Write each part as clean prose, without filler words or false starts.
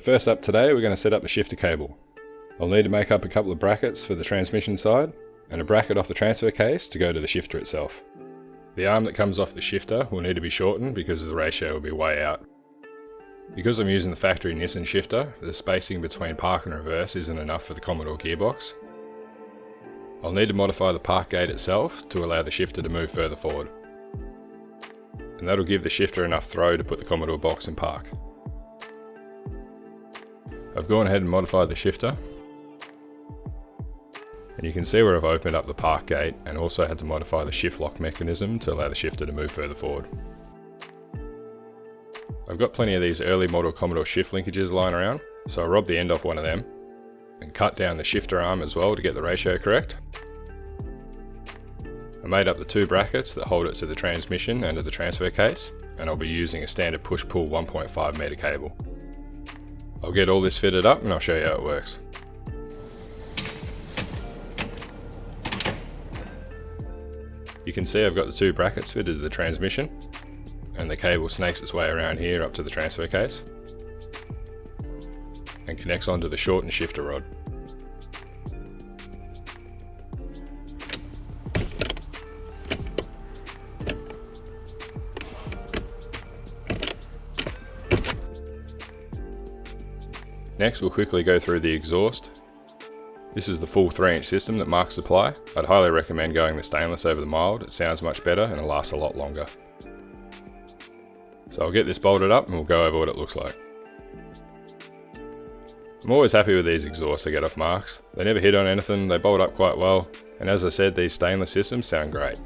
So first up today we're going to set up the shifter cable. I'll need to make up a couple of brackets for the transmission side and a bracket off the transfer case to go to the shifter itself. The arm that comes off the shifter will need to be shortened because the ratio will be way out. Because I'm using the factory Nissan shifter, the spacing between park and reverse isn't enough for the Commodore gearbox. I'll need to modify the park gate itself to allow the shifter to move further forward. And that'll give the shifter enough throw to put the Commodore box in park. I've gone ahead and modified the shifter. And you can see where I've opened up the park gate and also had to modify the shift lock mechanism to allow the shifter to move further forward. I've got plenty of these early model Commodore shift linkages lying around, so I robbed the end off one of them and cut down the shifter arm as well to get the ratio correct. I made up the two brackets that hold it to the transmission and to the transfer case, and I'll be using a standard push-pull 1.5 meter cable. I'll get all this fitted up and I'll show you how it works. You can see I've got the two brackets fitted to the transmission, and the cable snakes its way around here up to the transfer case and connects onto the shortened shifter rod. Next we'll quickly go through the exhaust. This is the full 3-inch system that Mark supply. I'd highly recommend going the stainless over the mild, it sounds much better and it lasts a lot longer. So I'll get this bolted up and we'll go over what it looks like. I'm always happy with these exhausts I get off Mark's. They never hit on anything, they bolt up quite well, and as I said, these stainless systems sound great.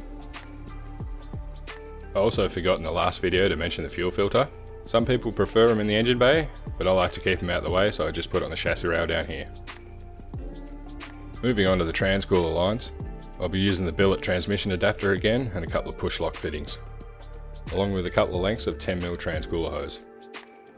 I also forgot in the last video to mention the fuel filter. Some people prefer them in the engine bay, but I like to keep them out of the way, so I just put it on the chassis rail down here. Moving on to the transcooler lines, I'll be using the billet transmission adapter again and a couple of push lock fittings, along with a couple of lengths of 10mm transcooler hose.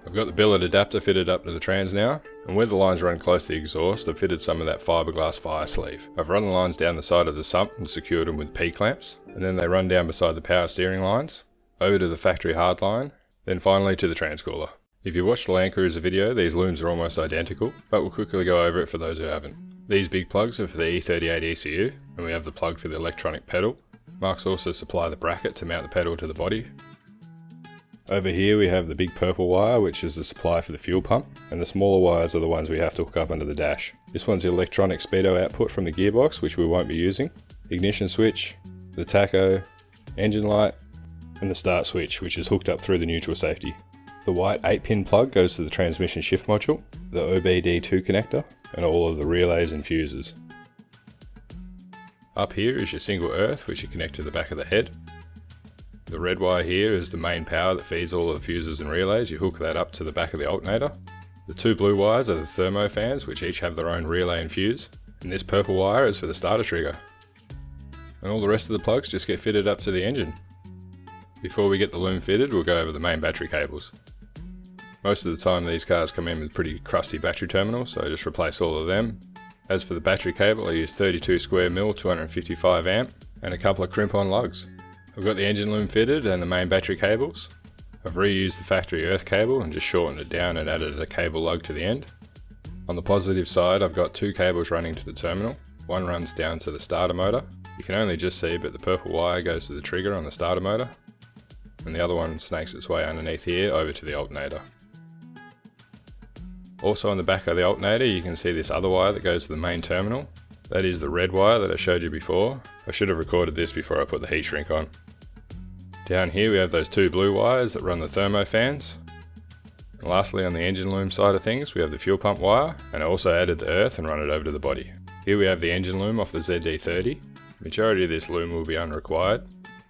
I've got the billet adapter fitted up to the trans now, and where the lines run close to the exhaust, I've fitted some of that fiberglass fire sleeve. I've run the lines down the side of the sump and secured them with P-clamps, and then they run down beside the power steering lines, over to the factory hard line, then finally to the transcooler. If you watched the Land Cruiser video, these looms are almost identical, but we'll quickly go over it for those who haven't. These big plugs are for the E38 ECU, and we have the plug for the electronic pedal. Mark's also supply the bracket to mount the pedal to the body. Over here we have the big purple wire, which is the supply for the fuel pump, and the smaller wires are the ones we have to hook up under the dash. This one's the electronic speedo output from the gearbox, which we won't be using, ignition switch, the tacho, engine light, and the start switch, which is hooked up through the neutral safety. The white 8-pin plug goes to the transmission shift module, the OBD2 connector, and all of the relays and fuses. Up here is your single earth, which you connect to the back of the head. The red wire here is the main power that feeds all of the fuses and relays. You hook that up to the back of the alternator. The two blue wires are the thermo fans, which each have their own relay and fuse. And this purple wire is for the starter trigger. And all the rest of the plugs just get fitted up to the engine. Before we get the loom fitted, we'll go over the main battery cables. Most of the time these cars come in with pretty crusty battery terminals, so I just replace all of them. As for the battery cable, I use 32 square mil 255 amp and a couple of crimp-on lugs. I've got the engine loom fitted and the main battery cables. I've reused the factory earth cable and just shortened it down and added a cable lug to the end. On the positive side, I've got two cables running to the terminal. One runs down to the starter motor. You can only just see, but the purple wire goes to the trigger on the starter motor, and the other one snakes its way underneath here over to the alternator. Also on the back of the alternator you can see this other wire that goes to the main terminal. That is the red wire that I showed you before. I should have recorded this before I put the heat shrink on. Down here we have those two blue wires that run the thermo fans. And lastly, on the engine loom side of things, we have the fuel pump wire, and I also added the earth and run it over to the body. Here we have the engine loom off the ZD30. Majority of this loom will be unrequired.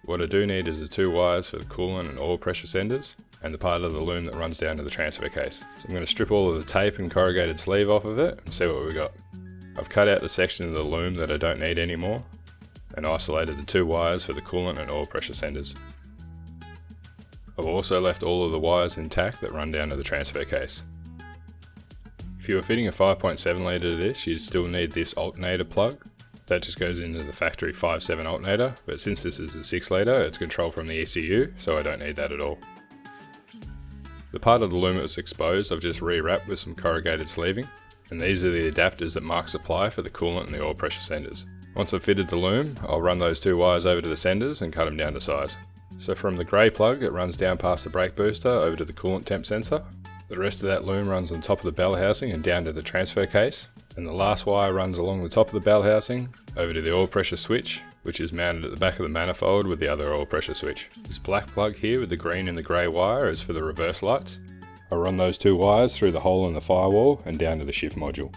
What I do need is the two wires for the coolant and oil pressure senders, and the part of the loom that runs down to the transfer case. So I'm going to strip all of the tape and corrugated sleeve off of it and see what we got. I've cut out the section of the loom that I don't need anymore, and isolated the two wires for the coolant and oil pressure senders. I've also left all of the wires intact that run down to the transfer case. If you were fitting a 5.7 litre to this, you'd still need this alternator plug. That just goes into the factory 5.7 alternator, but since this is a 6 litre, it's controlled from the ECU, so I don't need that at all. The part of the loom that was exposed I've just rewrapped with some corrugated sleeving, and these are the adapters that Mark supply for the coolant and the oil pressure senders. Once I've fitted the loom, I'll run those two wires over to the senders and cut them down to size. So from the grey plug it runs down past the brake booster over to the coolant temp sensor. The rest of that loom runs on top of the bell housing and down to the transfer case, and the last wire runs along the top of the bell housing over to the oil pressure switch, which is mounted at the back of the manifold with the other oil pressure switch. This black plug here with the green and the grey wire is for the reverse lights. I run those two wires through the hole in the firewall and down to the shift module.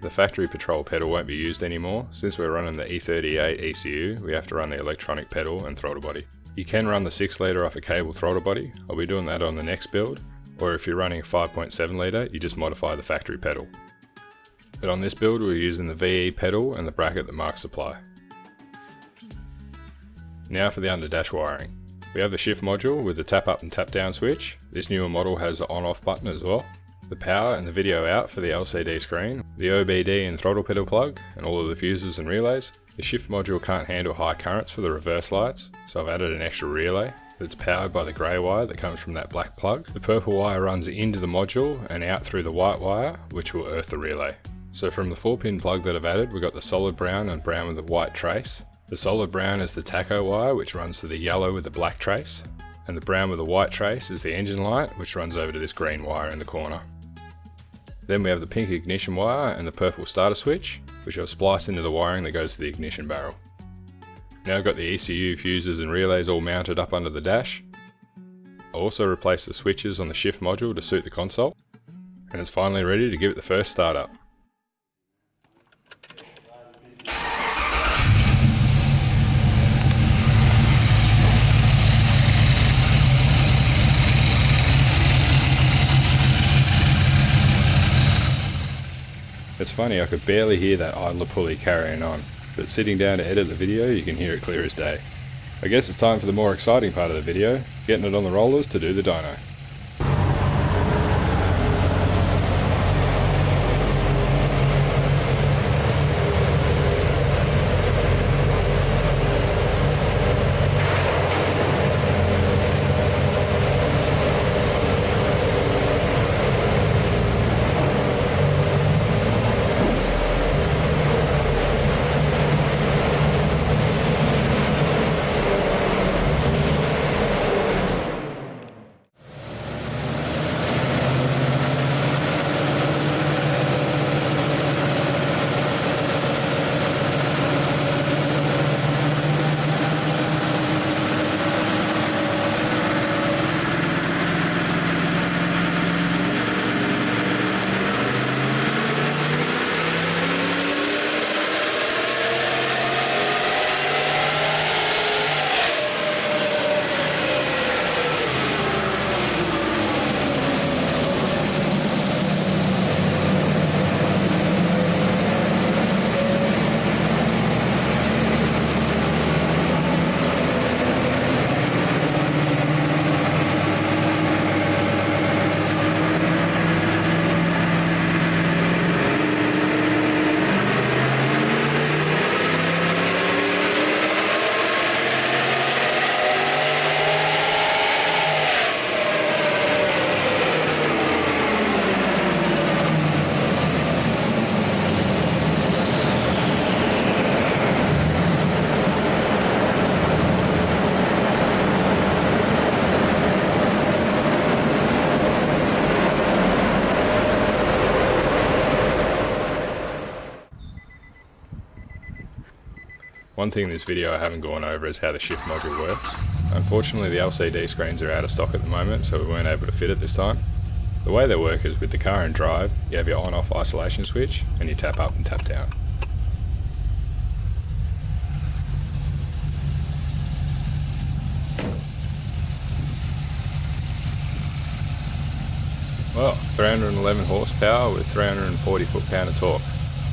The factory patrol pedal won't be used anymore. Since we're running the E38 ECU, we have to run the electronic pedal and throttle body. You can run the 6 litre off a cable throttle body. I'll be doing that on the next build, or if you're running a 5.7 litre, you just modify the factory pedal. But on this build we're using the VE pedal and the bracket that Mark supply. Now for the underdash wiring. We have the shift module with the tap up and tap down switch. This newer model has the on off button as well. The power and the video out for the LCD screen, the OBD and throttle pedal plug, and all of the fuses and relays. The shift module can't handle high currents for the reverse lights, so I've added an extra relay that's powered by the grey wire that comes from that black plug. The purple wire runs into the module and out through the white wire, which will earth the relay. So from the 4-pin plug that I've added, we've got the solid brown and brown with the white trace. The solid brown is the tacho wire, which runs to the yellow with the black trace, and the brown with the white trace is the engine light, which runs over to this green wire in the corner. Then we have the pink ignition wire and the purple starter switch, which I've spliced into the wiring that goes to the ignition barrel. Now I've got the ECU fuses and relays all mounted up under the dash. I also replaced the switches on the shift module to suit the console, and it's finally ready to give it the first start up. It's funny, I could barely hear that idler pulley carrying on, but sitting down to edit the video you can hear it clear as day. I guess it's time for the more exciting part of the video, getting it on the rollers to do the dyno. One thing in this video I haven't gone over is how the shift module works. Unfortunately the LCD screens are out of stock at the moment, so we weren't able to fit it this time. The way they work is with the car in drive, you have your on-off isolation switch and you tap up and tap down. Well, 311 horsepower with 340 foot-pound of torque.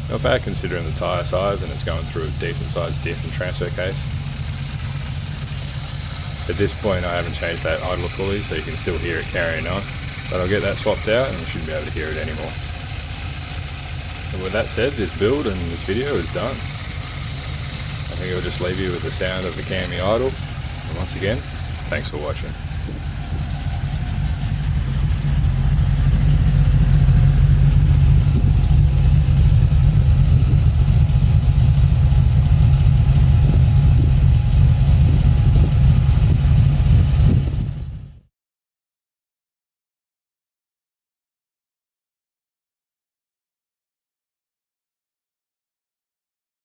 Not bad considering the tyre size, and it's going through a decent sized diff and transfer case. At this point I haven't changed that idler pulley so you can still hear it carrying on, but I'll get that swapped out and you shouldn't be able to hear it anymore. And with that said, this build and this video is done. I think I'll just leave you with the sound of the cami idle, and once again, thanks for watching.